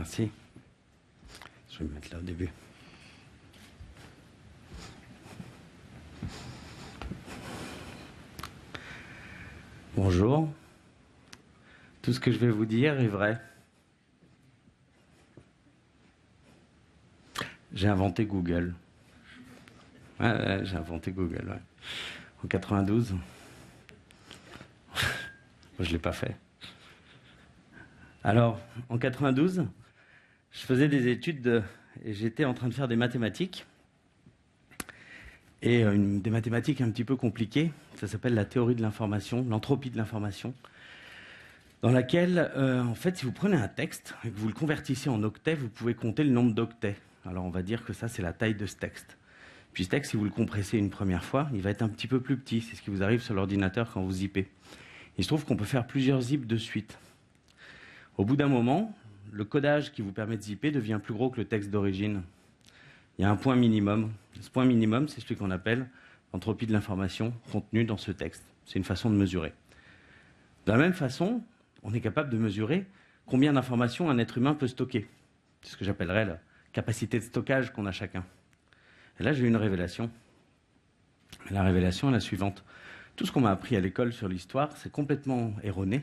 Merci. Je vais me mettre là au début. Bonjour. Tout ce que je vais vous dire est vrai. J'ai inventé Google. Ouais, j'ai inventé Google, ouais. En 92. Je ne l'ai pas fait. Alors, en 92, je faisais des études et j'étais en train de faire des mathématiques. Et des mathématiques un petit peu compliquées. Ça s'appelle la théorie de l'information, l'entropie de l'information. Dans laquelle, en fait, si vous prenez un texte et que vous le convertissez en octets, vous pouvez compter le nombre d'octets. Alors, on va dire que ça, c'est la taille de ce texte. Puis ce texte, si vous le compressez une première fois, il va être un petit peu plus petit. C'est ce qui vous arrive sur l'ordinateur quand vous zippez. Il se trouve qu'on peut faire plusieurs zips de suite. Au bout d'un moment, le codage qui vous permet de zipper devient plus gros que le texte d'origine. Il y a un point minimum. Ce point minimum, c'est celui qu'on appelle l'entropie de l'information contenue dans ce texte. C'est une façon de mesurer. De la même façon, on est capable de mesurer combien d'informations un être humain peut stocker. C'est ce que j'appellerais la capacité de stockage qu'on a chacun. Et là, j'ai eu une révélation. La révélation est la suivante. Tout ce qu'on m'a appris à l'école sur l'histoire, c'est complètement erroné.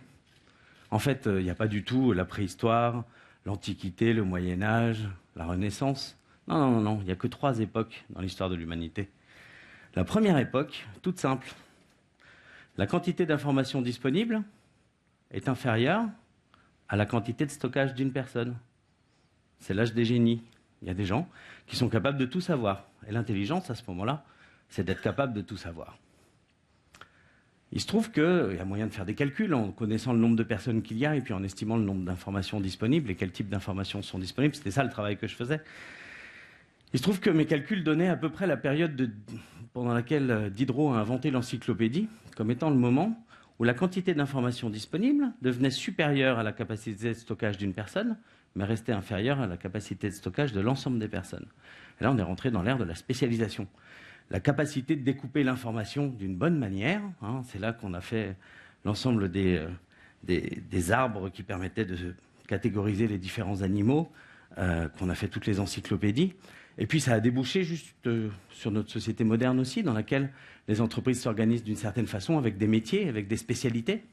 En fait, il n'y a pas du tout la préhistoire, l'Antiquité, le Moyen-Âge, la Renaissance. Non, il n'y a que 3 époques dans l'histoire de l'humanité. La première époque, toute simple. La quantité d'informations disponibles est inférieure à la quantité de stockage d'une personne. C'est l'âge des génies. Il y a des gens qui sont capables de tout savoir. Et l'intelligence, à ce moment-là, c'est d'être capable de tout savoir. Il se trouve qu'il y a moyen de faire des calculs en connaissant le nombre de personnes qu'il y a et puis en estimant le nombre d'informations disponibles et quel type d'informations sont disponibles. C'était ça le travail que je faisais. Il se trouve que mes calculs donnaient à peu près la période pendant laquelle Diderot a inventé l'encyclopédie comme étant le moment où la quantité d'informations disponibles devenait supérieure à la capacité de stockage d'une personne, mais restait inférieure à la capacité de stockage de l'ensemble des personnes. Et là, on est rentré dans l'ère de la spécialisation. La capacité de découper l'information d'une bonne manière, c'est là qu'on a fait l'ensemble des arbres qui permettaient de catégoriser les différents animaux, qu'on a fait toutes les encyclopédies. Et puis ça a débouché juste sur notre société moderne aussi, dans laquelle les entreprises s'organisent d'une certaine façon, avec des métiers, avec des spécialités.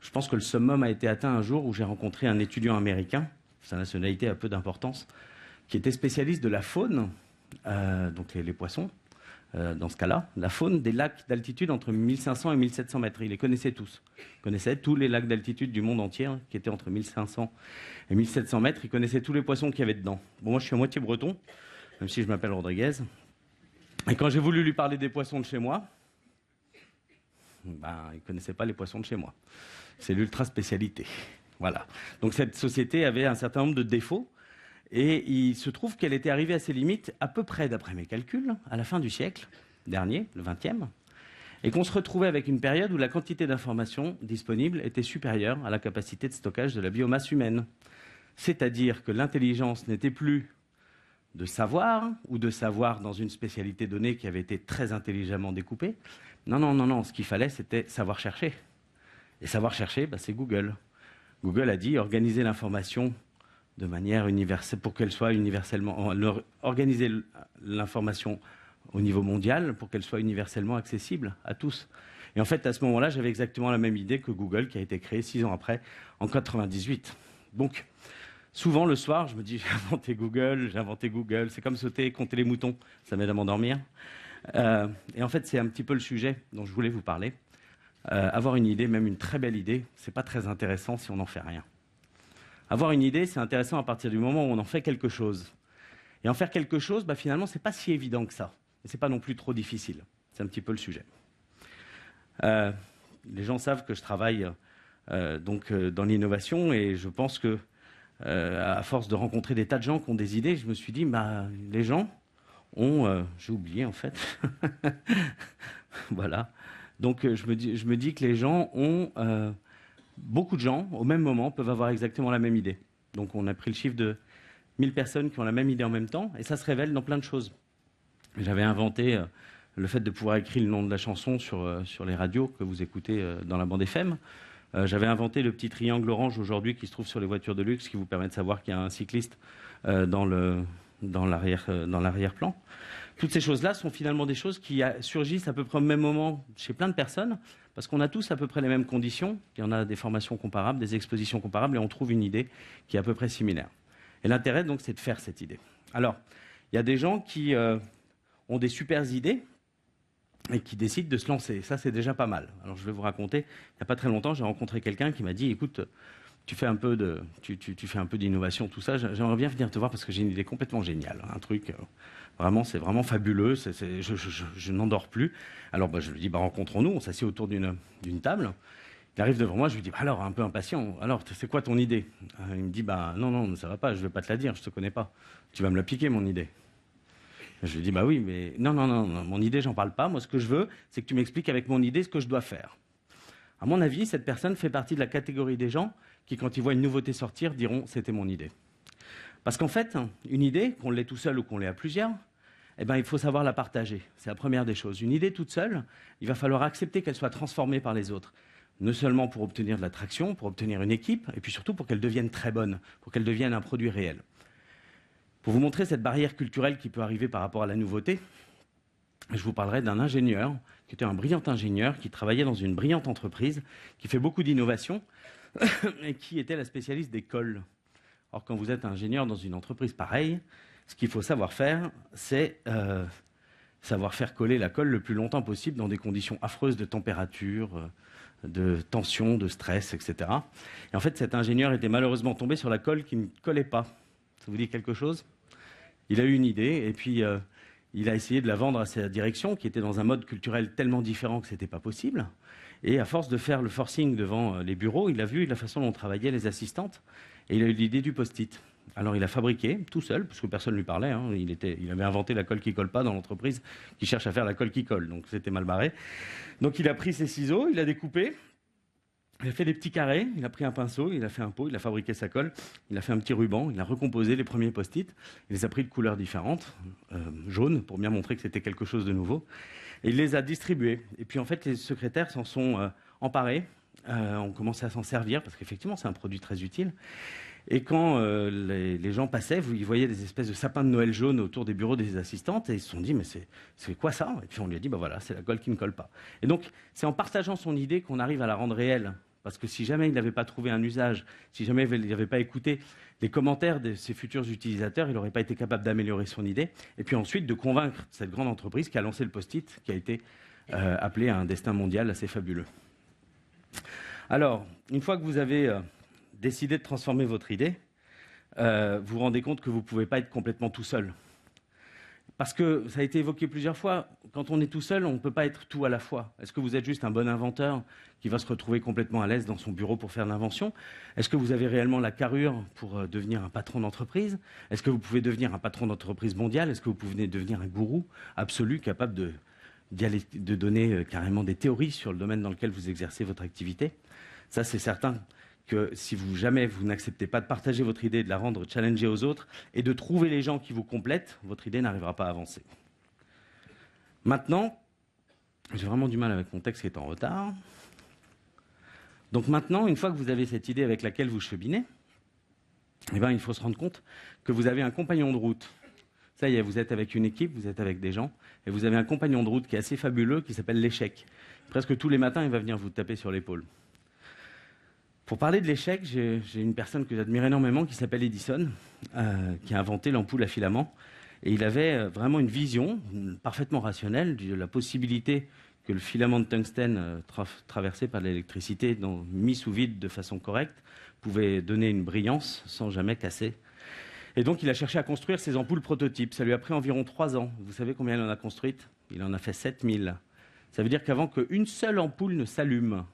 Je pense que le summum a été atteint un jour où j'ai rencontré un étudiant américain, sa nationalité a peu d'importance, qui était spécialiste de la faune, donc les poissons, dans ce cas-là, la faune des lacs d'altitude entre 1500 et 1700 mètres. Il les connaissait tous. Il connaissait tous les lacs d'altitude du monde entier, qui étaient entre 1500 et 1700 mètres. Il connaissait tous les poissons qu'il y avait dedans. Bon, moi, je suis à moitié breton, même si je m'appelle Rodriguez. Et quand j'ai voulu lui parler des poissons de chez moi, il ne connaissait pas les poissons de chez moi. C'est l'ultra spécialité. Voilà. Donc cette société avait un certain nombre de défauts. Et il se trouve qu'elle était arrivée à ses limites, à peu près, d'après mes calculs, à la fin du siècle dernier, le 20e, et qu'on se retrouvait avec une période où la quantité d'informations disponibles était supérieure à la capacité de stockage de la biomasse humaine. C'est-à-dire que l'intelligence n'était plus de savoir, ou de savoir dans une spécialité donnée qui avait été très intelligemment découpée. Non, ce qu'il fallait, c'était savoir chercher. Et savoir chercher, c'est Google. Google a dit organiser l'information de manière universelle, pour qu'elle soit universellement... Organiser l'information au niveau mondial pour qu'elle soit universellement accessible à tous. Et en fait, à ce moment-là, j'avais exactement la même idée que Google, qui a été créé 6 ans après, en 98. Donc, souvent, le soir, je me dis, j'ai inventé Google. C'est comme sauter, compter les moutons. Ça m'aide à m'endormir. Et en fait, c'est un petit peu le sujet dont je voulais vous parler. Avoir une idée, même une très belle idée, c'est pas très intéressant si on n'en fait rien. Avoir une idée, c'est intéressant à partir du moment où on en fait quelque chose. Et en faire quelque chose, finalement, c'est pas si évident que ça. Et c'est pas non plus trop difficile. C'est un petit peu le sujet. Les gens savent que je travaille dans l'innovation et je pense que, à force de rencontrer des tas de gens qui ont des idées, je me suis dit, les gens ont... j'ai oublié, en fait. Voilà. Donc, je me dis que les gens ont... beaucoup de gens, au même moment, peuvent avoir exactement la même idée. Donc on a pris le chiffre de 1000 personnes qui ont la même idée en même temps, et ça se révèle dans plein de choses. J'avais inventé le fait de pouvoir écrire le nom de la chanson sur les radios que vous écoutez dans la bande FM. J'avais inventé le petit triangle orange aujourd'hui qui se trouve sur les voitures de luxe, qui vous permet de savoir qu'il y a un cycliste dans l'arrière-plan. Toutes ces choses-là sont finalement des choses qui surgissent à peu près au même moment chez plein de personnes, parce qu'on a tous à peu près les mêmes conditions. Il y en a des formations comparables, des expositions comparables, et on trouve une idée qui est à peu près similaire. Et l'intérêt, donc, c'est de faire cette idée. Alors, il y a des gens qui ont des super idées et qui décident de se lancer. Ça, c'est déjà pas mal. Alors, je vais vous raconter, il n'y a pas très longtemps, j'ai rencontré quelqu'un qui m'a dit, écoute, tu fais un peu d'innovation, tout ça, j'aimerais bien venir te voir parce que j'ai une idée complètement géniale, un truc, vraiment, c'est vraiment fabuleux, je n'endors plus. Alors, je lui dis, rencontrons-nous, on s'assied autour d'une table. Il arrive devant moi, je lui dis, alors, un peu impatient, alors, c'est quoi ton idée? Il me dit, non, ça va pas, je vais pas te la dire, je te connais pas. Tu vas me la piquer, mon idée. Je lui dis, oui, mais non, mon idée, j'en parle pas. Moi, ce que je veux, c'est que tu m'expliques avec mon idée ce que je dois faire. À mon avis, cette personne fait partie de la catégorie des gens qui, quand ils voient une nouveauté sortir, diront, c'était mon idée. Parce qu'en fait, une idée, qu'on l'ait tout seul ou qu'on l'ait à plusieurs, il faut savoir la partager. C'est la première des choses. Une idée toute seule, il va falloir accepter qu'elle soit transformée par les autres. Non seulement pour obtenir de l'attraction, pour obtenir une équipe, et puis surtout pour qu'elle devienne très bonne, pour qu'elle devienne un produit réel. Pour vous montrer cette barrière culturelle qui peut arriver par rapport à la nouveauté, je vous parlerai d'un ingénieur, qui était un brillant ingénieur, qui travaillait dans une brillante entreprise, qui fait beaucoup d'innovation, et qui était la spécialiste des cols. Or, quand vous êtes ingénieur dans une entreprise pareille, ce qu'il faut savoir faire, c'est savoir faire coller la colle le plus longtemps possible dans des conditions affreuses de température, de tension, de stress, etc. Et en fait, cet ingénieur était malheureusement tombé sur la colle qui ne collait pas. Ça vous dit quelque chose? Il a eu une idée, et puis il a essayé de la vendre à sa direction, qui était dans un mode culturel tellement différent que ce n'était pas possible. Et à force de faire le forcing devant les bureaux, il a vu la façon dont travaillaient les assistantes, et il a eu l'idée du post-it. Alors il a fabriqué, tout seul, parce que personne ne lui parlait, il avait inventé la colle qui colle pas dans l'entreprise, qui cherche à faire la colle qui colle, donc c'était mal barré. Donc il a pris ses ciseaux, il a découpé, il a fait des petits carrés, il a pris un pinceau, il a fait un pot, il a fabriqué sa colle, il a fait un petit ruban, il a recomposé les premiers post-it, il les a pris de couleurs différentes, jaune, pour bien montrer que c'était quelque chose de nouveau, et il les a distribués. Et puis en fait, les secrétaires s'en sont emparés, ont commencé à s'en servir, parce qu'effectivement, c'est un produit très utile. Et quand les gens passaient, ils voyaient des espèces de sapins de Noël jaunes autour des bureaux des assistantes, et ils se sont dit, mais c'est quoi ça? Et puis on lui a dit, voilà, c'est la colle qui ne colle pas. Et donc, c'est en partageant son idée qu'on arrive à la rendre réelle. Parce que si jamais il n'avait pas trouvé un usage, si jamais il n'avait pas écouté les commentaires de ses futurs utilisateurs, il n'aurait pas été capable d'améliorer son idée. Et puis ensuite, de convaincre cette grande entreprise qui a lancé le post-it, qui a été appelé à un destin mondial assez fabuleux. Alors, une fois que vous avez décidé de transformer votre idée, vous vous rendez compte que vous ne pouvez pas être complètement tout seul. Parce que, ça a été évoqué plusieurs fois, quand on est tout seul, on ne peut pas être tout à la fois. Est-ce que vous êtes juste un bon inventeur qui va se retrouver complètement à l'aise dans son bureau pour faire de l'invention? Est-ce que vous avez réellement la carrure pour devenir un patron d'entreprise? Est-ce que vous pouvez devenir un patron d'entreprise mondiale? Est-ce que vous pouvez devenir un gourou absolu capable de donner carrément des théories sur le domaine dans lequel vous exercez votre activité? Ça, c'est certain que si jamais vous n'acceptez pas de partager votre idée, de la rendre challengée aux autres et de trouver les gens qui vous complètent, votre idée n'arrivera pas à avancer. Maintenant, j'ai vraiment du mal avec mon texte qui est en retard. Donc maintenant, une fois que vous avez cette idée avec laquelle vous cheminez, il faut se rendre compte que vous avez un compagnon de route. Ça y est, vous êtes avec une équipe, vous êtes avec des gens, et vous avez un compagnon de route qui est assez fabuleux, qui s'appelle l'échec. Presque tous les matins, il va venir vous taper sur l'épaule. Pour parler de l'échec, j'ai une personne que j'admire énormément qui s'appelle Edison, qui a inventé l'ampoule à filament. Et il avait vraiment une vision parfaitement rationnelle de la possibilité que le filament de tungstène traversé par l'électricité, mis sous vide de façon correcte, pouvait donner une brillance sans jamais casser. Et donc il a cherché à construire ces ampoules prototypes. Ça lui a pris environ 3 ans. Vous savez combien il en a construites? Il en a fait 7000. Ça veut dire qu'avant qu'une seule ampoule ne s'allume,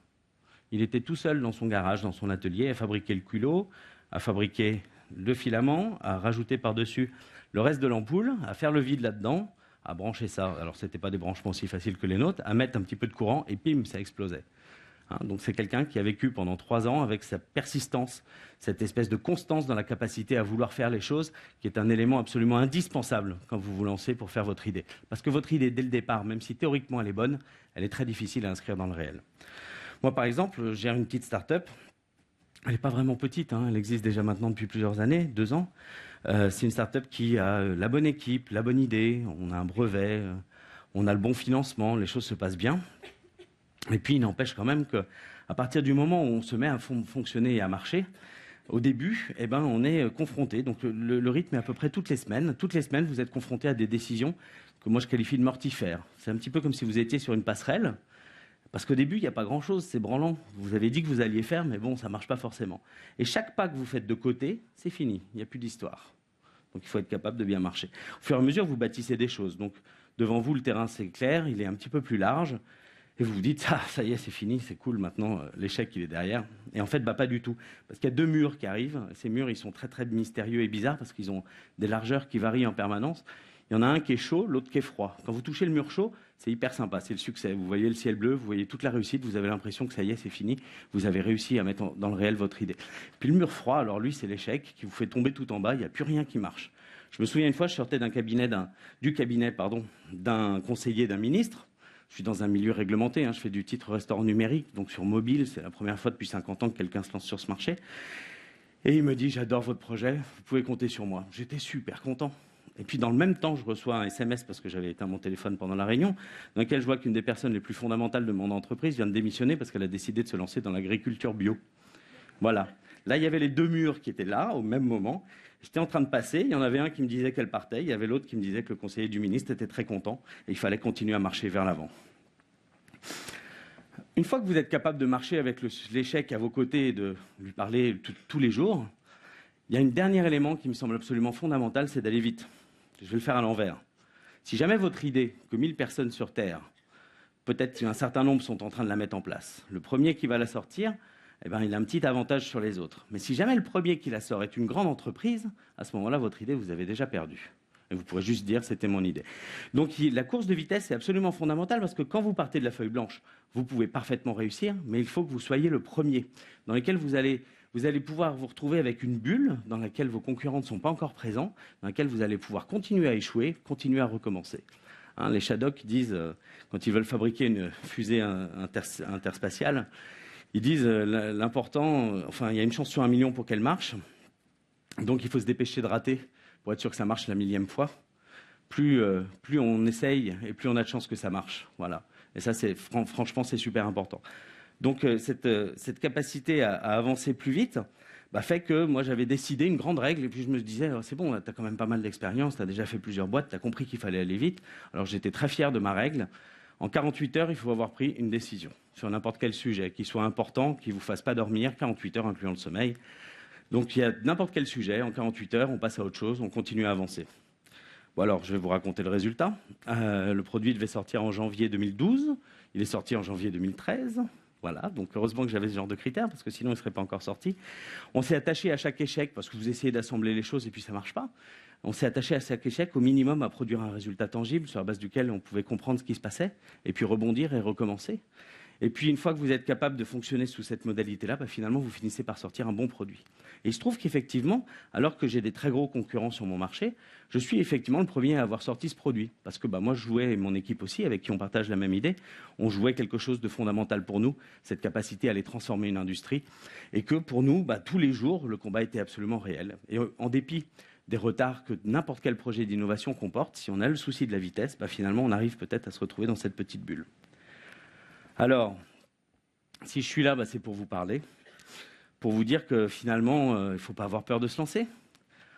il était tout seul dans son garage, dans son atelier, à fabriquer le culot, à fabriquer le filament, à rajouter par-dessus le reste de l'ampoule, à faire le vide là-dedans, à brancher ça. Alors, ce n'était pas des branchements aussi faciles que les nôtres, à mettre un petit peu de courant, et pim, ça explosait. Donc, c'est quelqu'un qui a vécu pendant 3 ans avec sa persistance, cette espèce de constance dans la capacité à vouloir faire les choses, qui est un élément absolument indispensable quand vous vous lancez pour faire votre idée. Parce que votre idée, dès le départ, même si théoriquement elle est bonne, elle est très difficile à inscrire dans le réel. Moi, par exemple, je gère une petite start-up. Elle n'est pas vraiment petite, hein. Elle existe déjà maintenant depuis plusieurs années, 2 ans. C'est une start-up qui a la bonne équipe, la bonne idée, on a un brevet, on a le bon financement, les choses se passent bien. Et puis, il n'empêche quand même qu'à partir du moment où on se met à fonctionner et à marcher, au début, eh ben, on est confronté. Donc, le rythme est à peu près toutes les semaines. Toutes les semaines, vous êtes confronté à des décisions que moi je qualifie de mortifères. C'est un petit peu comme si vous étiez sur une passerelle. Parce qu'au début, il n'y a pas grand-chose, c'est branlant. Vous avez dit que vous alliez faire, mais bon, ça ne marche pas forcément. Et chaque pas que vous faites de côté, c'est fini, il n'y a plus d'histoire. Donc il faut être capable de bien marcher. Au fur et à mesure, vous bâtissez des choses. Donc devant vous, le terrain, c'est clair, il est un petit peu plus large. Et vous vous dites, ah, ça y est, c'est fini, c'est cool, maintenant, l'échec, il est derrière. Et en fait, pas du tout. Parce qu'il y a 2 murs qui arrivent. Ces murs, ils sont très, très mystérieux et bizarres parce qu'ils ont des largeurs qui varient en permanence. Il y en a un qui est chaud, l'autre qui est froid. Quand vous touchez le mur chaud, c'est hyper sympa, c'est le succès. Vous voyez le ciel bleu, vous voyez toute la réussite, vous avez l'impression que ça y est, c'est fini. Vous avez réussi à mettre dans le réel votre idée. Puis le mur froid, alors lui, c'est l'échec qui vous fait tomber tout en bas, il n'y a plus rien qui marche. Je me souviens une fois, je sortais du cabinet d'un conseiller d'un ministre. Je suis dans un milieu réglementé, hein, je fais du titre restaurant numérique, donc sur mobile, c'est la première fois depuis 50 ans que quelqu'un se lance sur ce marché. Et il me dit, j'adore votre projet, vous pouvez compter sur moi. J'étais super content. Et puis dans le même temps, je reçois un SMS, parce que j'avais éteint mon téléphone pendant la réunion, dans lequel je vois qu'une des personnes les plus fondamentales de mon entreprise vient de démissionner parce qu'elle a décidé de se lancer dans l'agriculture bio. Voilà. Là, il y avait les 2 murs qui étaient là, au même moment. J'étais en train de passer, il y en avait un qui me disait qu'elle partait, il y avait l'autre qui me disait que le conseiller du ministre était très content, et il fallait continuer à marcher vers l'avant. Une fois que vous êtes capable de marcher avec l'échec à vos côtés et de lui parler tous les jours, il y a un dernier élément qui me semble absolument fondamental, c'est d'aller vite. Je vais le faire à l'envers. Si jamais votre idée, que 1000 personnes sur Terre, peut-être qu'un certain nombre sont en train de la mettre en place, le premier qui va la sortir, eh ben, il a un petit avantage sur les autres. Mais si jamais le premier qui la sort est une grande entreprise, à ce moment-là, votre idée, vous avez déjà perdu. Et vous pourrez juste dire, c'était mon idée. Donc la course de vitesse est absolument fondamentale parce que quand vous partez de la feuille blanche, vous pouvez parfaitement réussir, mais il faut que vous soyez le premier, dans lequel vous allez pouvoir vous retrouver avec une bulle dans laquelle vos concurrents ne sont pas encore présents, dans laquelle vous allez pouvoir continuer à échouer, continuer à recommencer. Hein, les Shadocks disent, quand ils veulent fabriquer une fusée interspatiale, ils disent l'important, enfin il y a une chance sur 1 million pour qu'elle marche, donc il faut se dépêcher de rater pour être sûr que ça marche la 1000e fois. Plus on essaye et plus on a de chances que ça marche. Voilà. Et ça, franchement, c'est super important. Donc cette capacité à avancer plus vite fait que moi j'avais décidé une grande règle et puis je me disais c'est bon, tu as quand même pas mal d'expérience, tu as déjà fait plusieurs boîtes, tu as compris qu'il fallait aller vite. Alors j'étais très fier de ma règle. En 48 heures, il faut avoir pris une décision sur n'importe quel sujet, qui soit important, qui ne vous fasse pas dormir, 48 heures incluant le sommeil. Donc il y a n'importe quel sujet, en 48 heures, on passe à autre chose, on continue à avancer. Bon alors, je vais vous raconter le résultat. Le produit devait sortir en janvier 2012, il est sorti en janvier 2013. Voilà, donc heureusement que j'avais ce genre de critères, parce que sinon il ne serait pas encore sorti. On s'est attaché à chaque échec, parce que vous essayez d'assembler les choses et puis ça ne marche pas. On s'est attaché à chaque échec au minimum à produire un résultat tangible sur la base duquel on pouvait comprendre ce qui se passait, et puis rebondir et recommencer. Et puis une fois que vous êtes capable de fonctionner sous cette modalité-là, finalement vous finissez par sortir un bon produit. Et il se trouve qu'effectivement, alors que j'ai des très gros concurrents sur mon marché, je suis effectivement le premier à avoir sorti ce produit. Parce que moi je jouais, et mon équipe aussi, avec qui on partage la même idée, on jouait quelque chose de fondamental pour nous, cette capacité à aller transformer une industrie. Et que pour nous, tous les jours, le combat était absolument réel. Et en dépit des retards que n'importe quel projet d'innovation comporte, si on a le souci de la vitesse, finalement on arrive peut-être à se retrouver dans cette petite bulle. Alors, si je suis là, c'est pour vous parler, pour vous dire que finalement, il ne faut pas avoir peur de se lancer.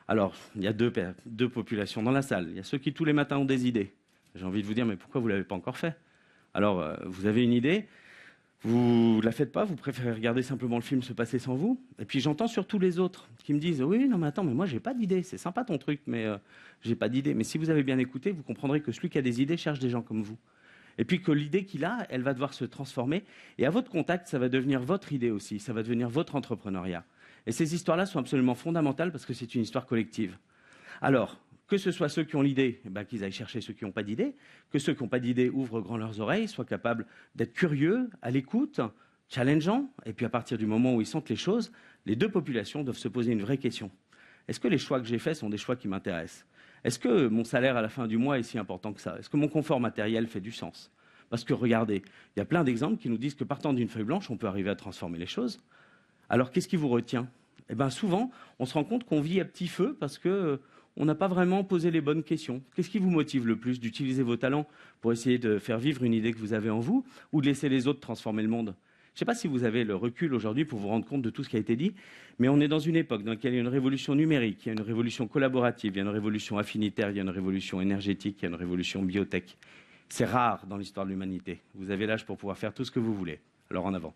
Alors, il y a deux populations dans la salle. Il y a ceux qui tous les matins ont des idées. J'ai envie de vous dire, mais pourquoi vous ne l'avez pas encore fait? Alors, vous avez une idée, vous ne la faites pas, vous préférez regarder simplement le film se passer sans vous. Et puis j'entends surtout les autres qui me disent, oui, non mais attends, mais moi j'ai pas d'idée, c'est sympa ton truc, mais j'ai pas d'idée. Mais si vous avez bien écouté, vous comprendrez que celui qui a des idées cherche des gens comme vous. Et puis que l'idée qu'il a, elle va devoir se transformer. Et à votre contact, ça va devenir votre idée aussi, ça va devenir votre entrepreneuriat. Et ces histoires-là sont absolument fondamentales parce que c'est une histoire collective. Alors, que ce soit ceux qui ont l'idée, qu'ils aillent chercher ceux qui n'ont pas d'idée, que ceux qui n'ont pas d'idée ouvrent grand leurs oreilles, soient capables d'être curieux, à l'écoute, challengeants. Et puis à partir du moment où ils sentent les choses, les deux populations doivent se poser une vraie question. Est-ce que les choix que j'ai faits sont des choix qui m'intéressent ? Est-ce que mon salaire à la fin du mois est si important que ça ? Est-ce que mon confort matériel fait du sens ? Parce que regardez, il y a plein d'exemples qui nous disent que partant d'une feuille blanche, on peut arriver à transformer les choses. Alors qu'est-ce qui vous retient? Eh bien souvent, on se rend compte qu'on vit à petit feu parce que on n'a pas vraiment posé les bonnes questions. Qu'est-ce qui vous motive le plus d'utiliser vos talents pour essayer de faire vivre une idée que vous avez en vous ou de laisser les autres transformer le monde? Je ne sais pas si vous avez le recul aujourd'hui pour vous rendre compte de tout ce qui a été dit, mais on est dans une époque dans laquelle il y a une révolution numérique, il y a une révolution collaborative, il y a une révolution affinitaire, il y a une révolution énergétique, il y a une révolution biotech. C'est rare dans l'histoire de l'humanité. Vous avez l'âge pour pouvoir faire tout ce que vous voulez. Alors en avant.